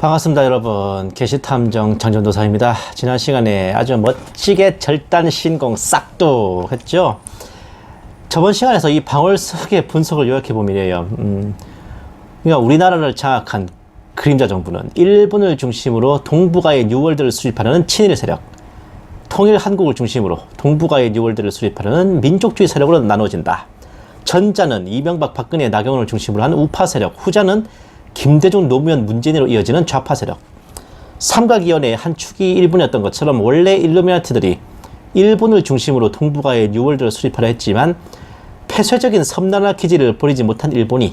반갑습니다, 여러분. 게시탐정 장전도사입니다. 지난 시간에 아주 멋지게 절단 신공 싹도 했죠. 저번 시간에서 이 방울석의 분석을 요약해보면요, 그러니까 우리나라를 장악한 그림자 정부는 일본을 중심으로 동북아의 뉴월드를 수립하려는 친일 세력, 통일 한국을 중심으로 동북아의 뉴월드를 수립하려는 민족주의 세력으로 나눠진다. 전자는 이명박, 박근혜, 나경원을 중심으로 한 우파 세력, 후자는 김대중, 노무현, 문재인으로 이어지는 좌파 세력. 삼각위원회의 한 축이 일본이었던 것처럼 원래 일루미나티들이 일본을 중심으로 동북아의 뉴월드를 수립하려 했지만 폐쇄적인 섬나라 기지를 버리지 못한 일본이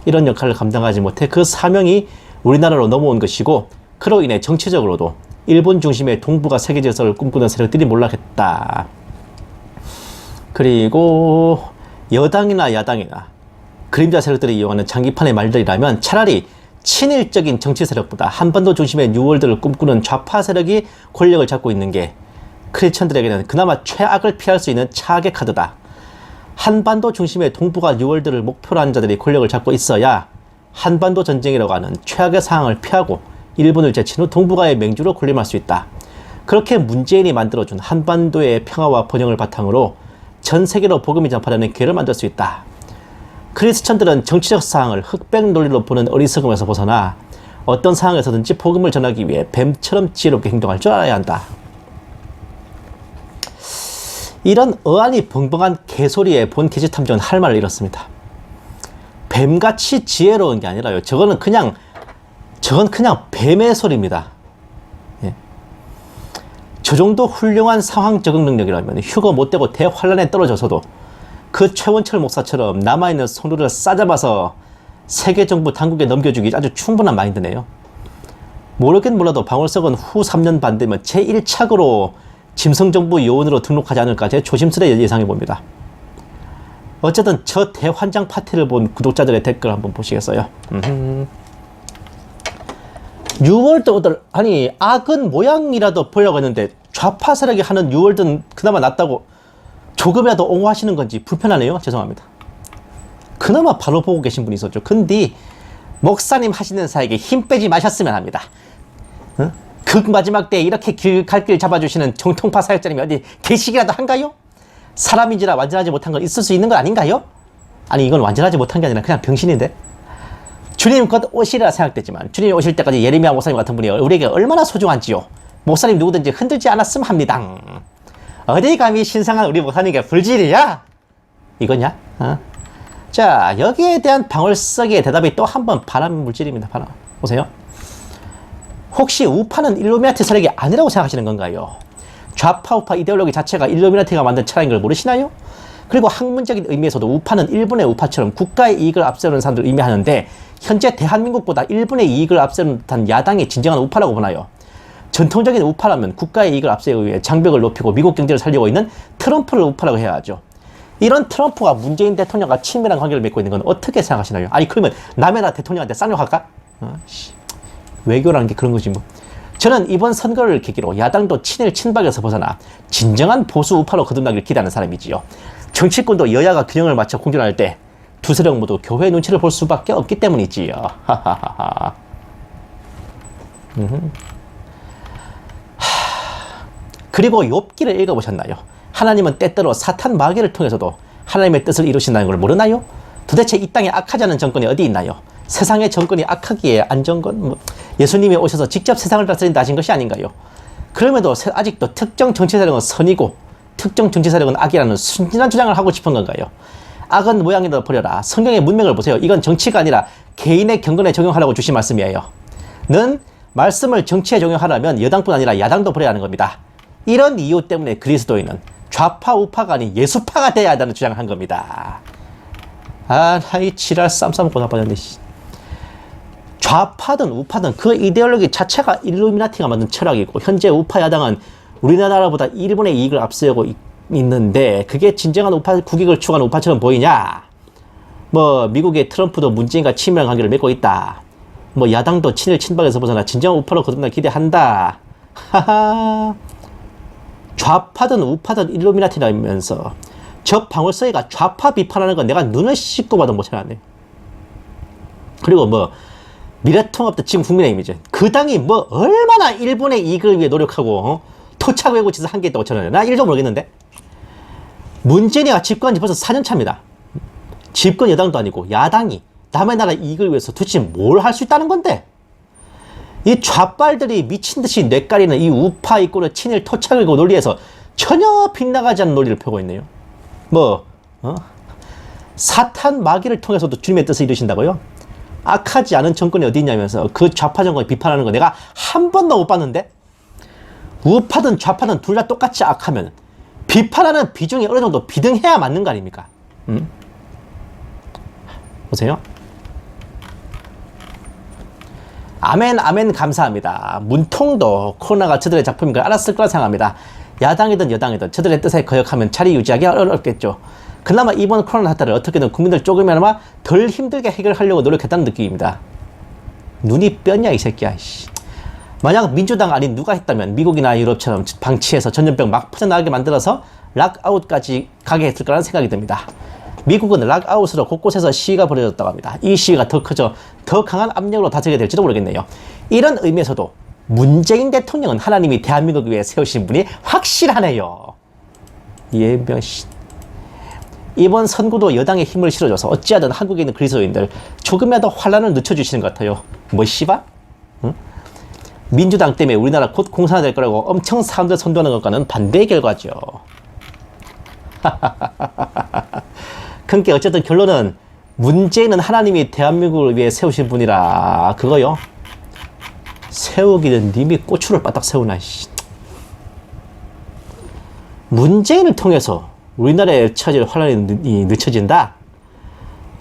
이런 역할을 감당하지 못해 그 사명이 우리나라로 넘어온 것이고, 그로 인해 정치적으로도 일본 중심의 동북아 세계 질서를 꿈꾸는 세력들이 몰락했다. 그리고 여당이나 야당이나 그림자 세력들이 이용하는 장기판의 말들이라면 차라리 친일적인 정치 세력보다 한반도 중심의 뉴월드를 꿈꾸는 좌파 세력이 권력을 잡고 있는 게 크리스천들에게는 그나마 최악을 피할 수 있는 차악의 카드다. 한반도 중심의 동북아 뉴월드를 목표로 한 자들이 권력을 잡고 있어야 한반도 전쟁이라고 하는 최악의 상황을 피하고 일본을 제친 후 동북아의 맹주로 군림할 수 있다. 그렇게 문재인이 만들어준 한반도의 평화와 번영을 바탕으로 전 세계로 복음이 전파되는 기회를 만들 수 있다. 크리스천들은 정치적 사항을 흑백 논리로 보는 어리석음에서 벗어나 어떤 상황에서든지 복음을 전하기 위해 뱀처럼 지혜롭게 행동할 줄 알아야 한다. 이런 어안이 벙벙한 개소리에 본 게시탐정은 할 말을 잃었습니다. 뱀같이 지혜로운 게 아니라요, 저건 그냥 뱀의 소리입니다. 예. 저 정도 훌륭한 상황 적응 능력이라면 휴거 못되고 대환란에 떨어져서도 그 최원철 목사처럼 남아있는 성도를 싸잡아서 세계정부 당국에 넘겨주기 아주 충분한 마인드네요. 모르긴 몰라도 방울석은 후 3년 반 되면 제1착으로 짐승정부 요원으로 등록하지 않을까 제 조심스레 예상해봅니다. 어쨌든 저 대환장 파티를 본 구독자들의 댓글 한번 보시겠어요? 뉴월드 아니 악은 모양이라도 보려고 했는데 좌파 세력이 하는 뉴월드는 그나마 낫다고 조금이라도 옹호하시는 건지 불편하네요. 죄송합니다. 그나마 바로 보고 계신 분이 있었죠. 근데 목사님 하시는 사에게 힘 빼지 마셨으면 합니다. 어? 극 마지막 때 이렇게 갈 길 잡아주시는 정통파 사역자님이 어디 계시기라도 한가요? 사람인지라 완전하지 못한 건 있을 수 있는 건 아닌가요? 아니 이건 완전하지 못한 게 아니라 그냥 병신인데. 주님 곧 오시리라 생각되지만 주님이 오실 때까지 예레미야 목사님 같은 분이 우리에게 얼마나 소중한지요. 목사님 누구든지 흔들지 않았음 합니다. 어디 감히 신성한 우리 목사님께 불질이야? 이거냐? 어? 자, 여기에 대한 방울석의 대답이 또 한 번 바람 물질입니다. 바람. 보세요. 혹시 우파는 일루미나티 세력이 아니라고 생각하시는 건가요? 좌파 우파 이데올로기 자체가 일루미나티가 만든 철학인 걸 모르시나요? 그리고 학문적인 의미에서도 우파는 일본의 우파처럼 국가의 이익을 앞세우는 사람들을 의미하는데, 현재 대한민국보다 일본의 이익을 앞세우는 듯한 야당이 진정한 우파라고 보나요? 전통적인 우파라면 국가의 이익을 앞세우기 위해 장벽을 높이고 미국 경제를 살리고 있는 트럼프를 우파라고 해야 하죠. 이런 트럼프가 문재인 대통령과 친밀한 관계를 맺고 있는 건 어떻게 생각하시나요? 아니 그러면 남의 나라 대통령한테 쌍욕할까? 외교라는 게 그런 거지 뭐. 저는 이번 선거를 계기로 야당도 친일 친박에서 벗어나 진정한 보수 우파로 거듭나길 기대하는 사람이지요. 정치권도 여야가 균형을 맞춰 공존할 때 두 세력 모두 교회의 눈치를 볼 수밖에 없기 때문이지요. 그리고 욥기를 읽어보셨나요? 하나님은 때때로 사탄 마귀를 통해서도 하나님의 뜻을 이루신다는 걸 모르나요? 도대체 이 땅에 악하지 않은 정권이 어디 있나요? 세상의 정권이 악하기에 안정권, 예수님이 오셔서 직접 세상을 다스린다 하신 것이 아닌가요? 그럼에도 아직도 특정 정치 세력은 선이고 특정 정치 세력은 악이라는 순진한 주장을 하고 싶은 건가요? 악은 모양이라도 버려라. 성경의 문맥을 보세요. 이건 정치가 아니라 개인의 경건에 적용하라고 주신 말씀이에요. 는 말씀을 정치에 적용하려면 여당뿐 아니라 야당도 버려야 하는 겁니다. 이런 이유 때문에 그리스도인은 좌파 우파가 아닌 예수파가 돼야 한다는 주장을 한 겁니다. 이 지랄 쌈 싸먹고 나빠졌네. 좌파든 우파든 그 이데올로기 자체가 일루미나티가 만든 철학이고, 현재 우파 야당은 우리나라보다 일본의 이익을 앞세우고 있는데 그게 진정한 우파 국익을 추구하는 우파처럼 보이냐? 뭐 미국의 트럼프도 문재인과 친밀한 관계를 맺고 있다. 뭐 야당도 친일 친박에서 벗어나 진정한 우파로 거듭나 기대한다. 하하. 좌파든 우파든 일루미나티라면서 저 방울석이가 좌파 비판하는 건 내가 눈을 씻고 봐도 못 찾아내. 그리고 뭐 미래통합도 지금 국민의힘이죠. 그 당이 뭐 얼마나 일본의 이익을 위해 노력하고 토착 외고 짓을 한 게 있다고 저는 나 일도 모르겠는데. 문재인이가 집권한 지 벌써 4년 차입니다. 집권 여당도 아니고 야당이 남의 나라 이익을 위해서 도대체 뭘 할 수 있다는 건데. 이 좌빨들이 미친듯이 뇌까리는 이 우파 이꼴의 친일 토착 외고 논리에서 전혀 빗나가지 않는 논리를 펴고 있네요. 사탄 마귀를 통해서도 주님의 뜻을 이루신다고요? 악하지 않은 정권이 어디 있냐면서 그 좌파 정권을 비판하는 거 내가 한 번도 못 봤는데. 우파든 좌파든 둘 다 똑같이 악하면 비판하는 비중이 어느 정도 비등해야 맞는 거 아닙니까? 보세요. 아멘 아멘 감사합니다. 문통도 코로나가 저들의 작품인 걸 알았을 거라 생각합니다. 야당이든 여당이든 저들의 뜻에 거역하면 자리 유지하기 어렵겠죠. 그나마 이번 코로나 사태를 어떻게든 국민들 조금이나마 덜 힘들게 해결하려고 노력했다는 느낌입니다. 눈이 뼈냐 이 새끼야. 만약 민주당 아닌 누가 했다면 미국이나 유럽처럼 방치해서 전염병 막 퍼져나가게 만들어서 락아웃까지 가게 했을 거라는 생각이 듭니다. 미국은 락아웃으로 곳곳에서 시위가 벌어졌다고 합니다. 이 시위가 더 커져 더 강한 압력으로 다스리게 될지도 모르겠네요. 이런 의미에서도 문재인 대통령은 하나님이 대한민국을 위해 세우신 분이 확실하네요. 예명씨. 이번 선거도 여당에 힘을 실어줘서 어찌하든 한국에 있는 그리스도인들 조금이라도 환란을 늦춰주시는 것 같아요. 뭐 씨발? 응? 민주당 때문에 우리나라 곧 공산화될 거라고 엄청 사람들 선동하는 것과는 반대의 결과죠. 그러니까 어쨌든 결론은 문재인은 하나님이 대한민국을 위해 세우신 분이라 그거요. 세우기는 님이 고추를 바닥 세우나. 문재인을 통해서 우리나라에 처질 환란이 늦춰진다.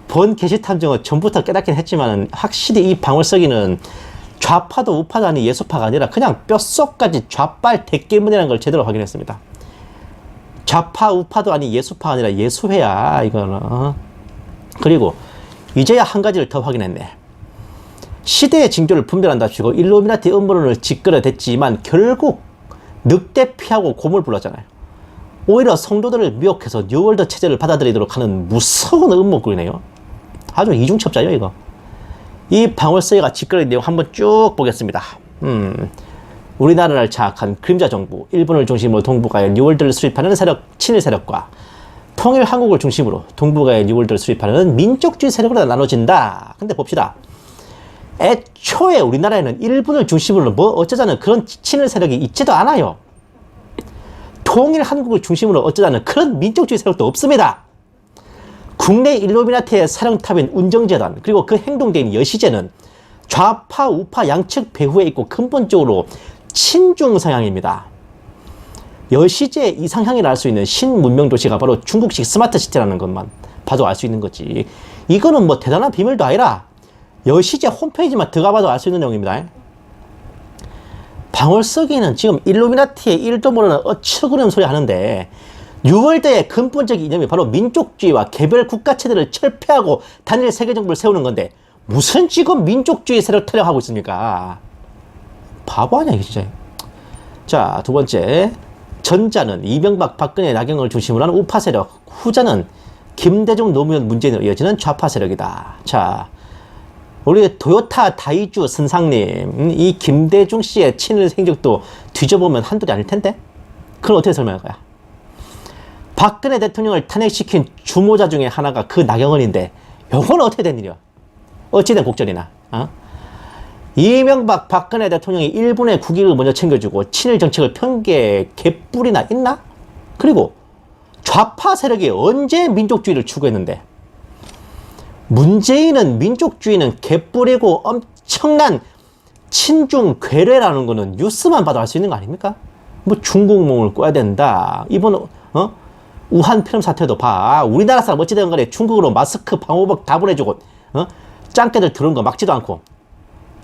본 게시탐정은 전부터 깨닫긴 했지만 확실히 이 방울석이는 좌파도 우파도 아닌 예수파가 아니라 그냥 뼛속까지 좌빨 대깨문이라는 걸 제대로 확인했습니다. 좌파 우파도 아닌 예수파가 아니라 예수회야 이거는. 그리고 이제야 한 가지를 더 확인했네. 시대의 징조를 분별한답시고 일루미나티 음모론을 짓거려댔지만 결국 늑대 피하고 곰을 불렀잖아요. 오히려 성도들을 미혹해서 뉴월드 체제를 받아들이도록 하는 무서운 음모꾼이네요. 아주 이중첩자예요 이거. 이 방울서이가 짓거린 내용 한번 쭉 보겠습니다. 우리나라를 장악한 그림자 정부, 일본을 중심으로 동북아에 뉴월드를 수립하는 세력, 친일 세력과 통일 한국을 중심으로 동북아에 뉴월드를 수립하는 민족주의 세력으로 나눠진다. 근데 봅시다. 애초에 우리나라에는 일본을 중심으로 뭐 어쩌자는 그런 친일 세력이 있지도 않아요. 통일 한국을 중심으로 어쩌자는 그런 민족주의 세력도 없습니다. 국내 일루미나티의 사령탑인 운정재단 그리고 그 행동대인 여시제는 좌파 우파 양측 배후에 있고 근본적으로 친중 성향입니다. 여시제의 이상향이라 할 수 있는 신문명 도시가 바로 중국식 스마트 시티라는 것만 봐도 알 수 있는 거지. 이거는 뭐 대단한 비밀도 아니라 여시제 홈페이지만 들어가봐도 알 수 있는 내용입니다. 방울석이는 지금 일루미나티의 일도 모르는 어처구니없는 소리 하는데 뉴월드의 근본적 이념이 바로 민족주의와 개별 국가체제를 철폐하고 단일 세계정부를 세우는 건데 무슨 지금 민족주의 세력 타령하고 있습니까? 바보 아니야 이게 진짜. 자, 두 번째. 전자는 이명박, 박근혜, 나경원을 중심으로 하는 우파 세력, 후자는 김대중, 노무현, 문재인으로 이어지는 좌파 세력이다. 자, 우리 도요타 다이주 선상님, 이 김대중 씨의 친일 행적도 뒤져보면 한둘이 아닐 텐데? 그걸 어떻게 설명할 거야? 박근혜 대통령을 탄핵시킨 주모자 중에 하나가 그 나경원인데 요건 어떻게 된 일이야? 어찌된 곡절이나. 이명박 박근혜 대통령이 일본의 국익을 먼저 챙겨주고 친일 정책을 편 게 개뿔이나 있나? 그리고 좌파 세력이 언제 민족주의를 추구했는데 문재인은 민족주의는 개뿔이고 엄청난 친중 괴뢰라는 거는 뉴스만 봐도 알 수 있는 거 아닙니까? 뭐 중국 몸을 꿔야 된다. 이번 우한 폐렴 사태도 봐. 우리나라 사람 어찌되건 간에 중국으로 마스크 방호복 다 보내주고 짱깨들 들어온 거 막지도 않고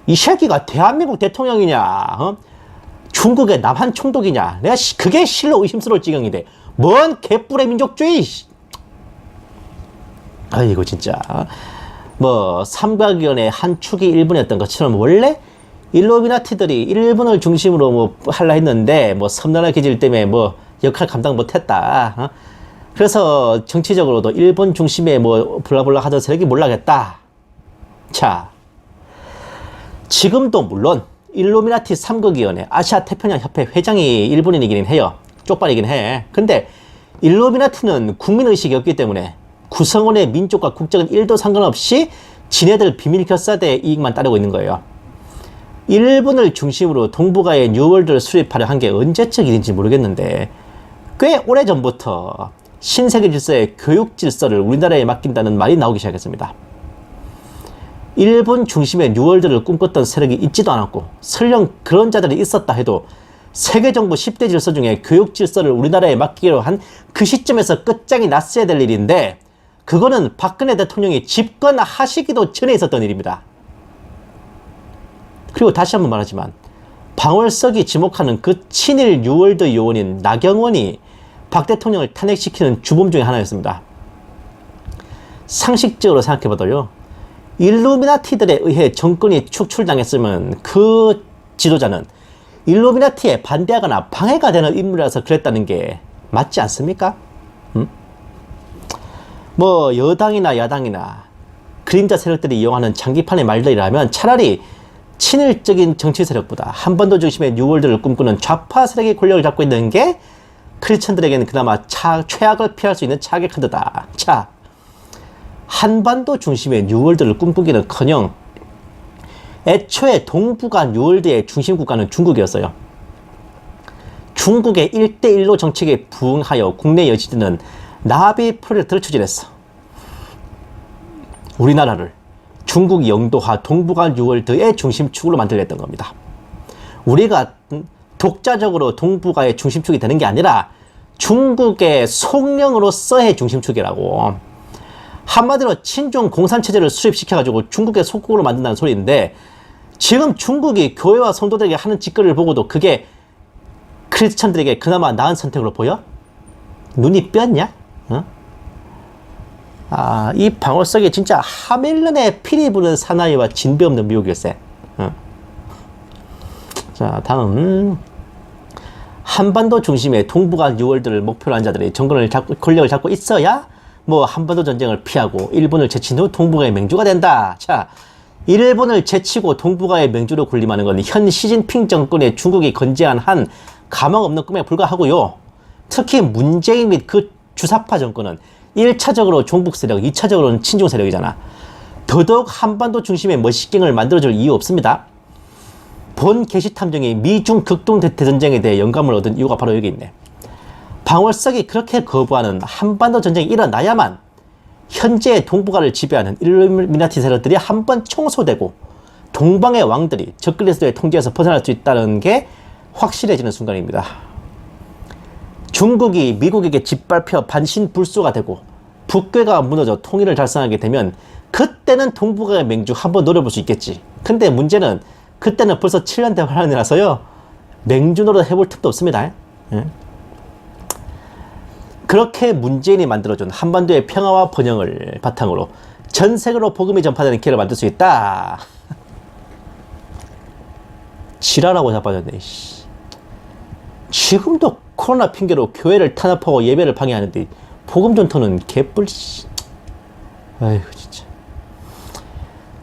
이 새끼가 대한민국 대통령이냐 중국의 남한 총독이냐 내가 그게 실로 의심스러울 지경인데 뭔 개뿔의 민족주의. 아이고 진짜 뭐 삼각위원회 한 축이 일본이었던 것처럼 원래 일루미나티들이 일본을 중심으로 뭐 할라 했는데 뭐 섬나라 기질 때문에 뭐 역할 감당 못했다. 그래서 정치적으로도 일본 중심의 뭐 블라블라 하던 세력이 몰락했다. 자, 지금도 물론 일루미나티 3국위원회 아시아 태평양 협회 회장이 일본인이긴 해요. 쪽발이긴 해. 근데 일루미나티는 국민의식이 없기 때문에 구성원의 민족과 국적은 1도 상관없이 지네들 비밀 결사대 이익만 따르고 있는 거예요. 일본을 중심으로 동북아의 뉴월드를 수립하려 한 게 언제적 일인지 모르겠는데 꽤 오래전부터 신세계 질서의 교육 질서를 우리나라에 맡긴다는 말이 나오기 시작했습니다. 일본 중심의 뉴월드를 꿈꿨던 세력이 있지도 않았고 설령 그런 자들이 있었다 해도 세계정부 10대 질서 중에 교육 질서를 우리나라에 맡기로 한 그 시점에서 끝장이 났어야 될 일인데 그거는 박근혜 대통령이 집권하시기도 전에 있었던 일입니다. 그리고 다시 한번 말하지만 방월석이 지목하는 그 친일 뉴월드 요원인 나경원이 박 대통령을 탄핵시키는 주범 중에 하나였습니다. 상식적으로 생각해봐도요. 일루미나티들에 의해 정권이 축출당했으면 그 지도자는 일루미나티에 반대하거나 방해가 되는 인물이라서 그랬다는 게 맞지 않습니까? 뭐 여당이나 야당이나 그림자 세력들이 이용하는 장기판의 말들이라면 차라리 친일적인 정치 세력보다 한반도 중심의 뉴월드를 꿈꾸는 좌파 세력의 권력을 잡고 있는 게 크리스천들에게는 그나마 최악을 피할 수 있는 차악의 카드다. 자, 한반도 중심의 뉴월드를 꿈꾸기는커녕 애초에 동북아 뉴월드의 중심 국가는 중국이었어요. 중국의 1대1로 정책에 부응하여 국내 여지드는 나비 프로젝트를 추진했어. 우리나라를 중국 영도화 동북아 뉴월드의 중심축으로 만들겠다는 겁니다. 우리가 독자적으로 동북아의 중심축이 되는 게 아니라 중국의 속령으로서의 중심축이라고. 한마디로 친중 공산체제를 수립시켜가지고 중국의 속국으로 만든다는 소리인데 지금 중국이 교회와 성도들에게 하는 짓거리를 보고도 그게 크리스천들에게 그나마 나은 선택으로 보여? 눈이 뼈냐? 어? 아, 이 방울석이 진짜 하멜른의 피리 부는 사나이와 진배 없는 미국일세. 어. 자, 다음. 한반도 중심의 동북아 뉴월드를 목표로 한 자들이 정권을 잡고, 권력을 잡고 있어야 뭐 한반도 전쟁을 피하고 일본을 제친 후 동북아의 맹주가 된다. 자, 일본을 제치고 동북아의 맹주로 군림하는 건 현 시진핑 정권의 중국이 건재한 한 가망 없는 꿈에 불과하고요. 특히 문재인 및 그 주사파 정권은 1차적으로 종북 세력, 2차적으로는 친중 세력이잖아. 더더욱 한반도 중심의 머시갱을 만들어줄 이유 없습니다. 본 게시탐정이 미중 극동 대전쟁에 대해 영감을 얻은 이유가 바로 여기 있네. 방월석이 그렇게 거부하는 한반도 전쟁이 일어나야만 현재 동북아를 지배하는 일루미나티 세력들이 한번 청소되고 동방의 왕들이 적그리스도의 통제에서 벗어날 수 있다는 게 확실해지는 순간입니다. 중국이 미국에게 짓밟혀 반신불수가 되고 북괴가 무너져 통일을 달성하게 되면 그때는 동북아의 맹주 한번 노려볼 수 있겠지. 근데 문제는 그때는 벌써 7년 대환란이라서요. 맹주 노릇 해볼 틈도 없습니다. 예? 그렇게 문재인이 만들어준 한반도의 평화와 번영을 바탕으로 전 세계로 복음이 전파되는 기회를 만들 수 있다. 지랄하고 자빠졌네. 지금도 코로나 핑계로 교회를 탄압하고 예배를 방해하는데 복음 전토는 개뿔. 아이고 진짜.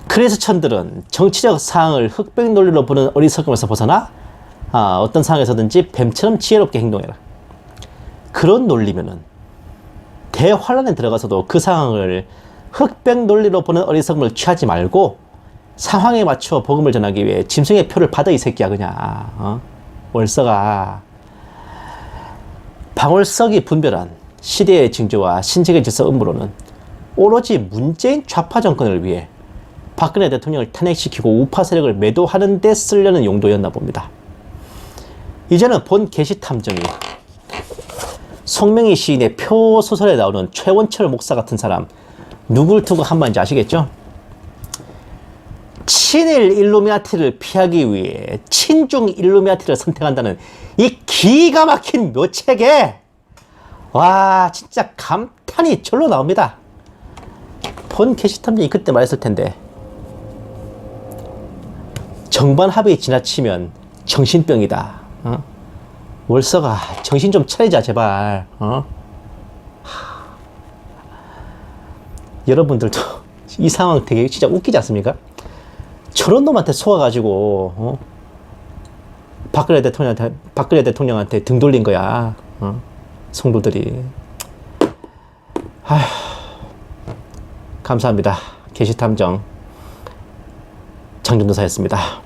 크리스천들은 정치적 사항을 흑백 논리로 보는 어리석음에서 벗어나 어떤 상황에서든지 뱀처럼 지혜롭게 행동해라. 그런 논리면은 대환란에 들어가서도 그 상황을 흑백 논리로 보는 어리석음을 취하지 말고 상황에 맞춰 복음을 전하기 위해 짐승의 표를 받아 이 새끼야 그냥. 월서가. 방월석이 분별한 시대의 징조와 신세계 질서 음모론은 오로지 문재인 좌파 정권을 위해 박근혜 대통령을 탄핵시키고 우파 세력을 매도하는 데 쓰려는 용도였나 봅니다. 이제는 본 게시탐정이 송명희 시인의 표 소설에 나오는 최원철 목사 같은 사람 누굴 두고 한 말인지 아시겠죠? 친일 일루미나티를 피하기 위해 친중 일루미나티를 선택한다는 이 기가 막힌 묘책에 와 진짜 감탄이 절로 나옵니다. 본 게시탐정이 그때 말했을 텐데 정반 합의 지나치면 정신병이다. 월서가 정신 좀 차리자 제발. 여러분들도 이 상황 되게 진짜 웃기지 않습니까? 저런 놈한테 속아가지고 박근혜 대통령한테 등 돌린 거야. 성도들이. 아휴, 감사합니다. 게시탐정 장준도사였습니다.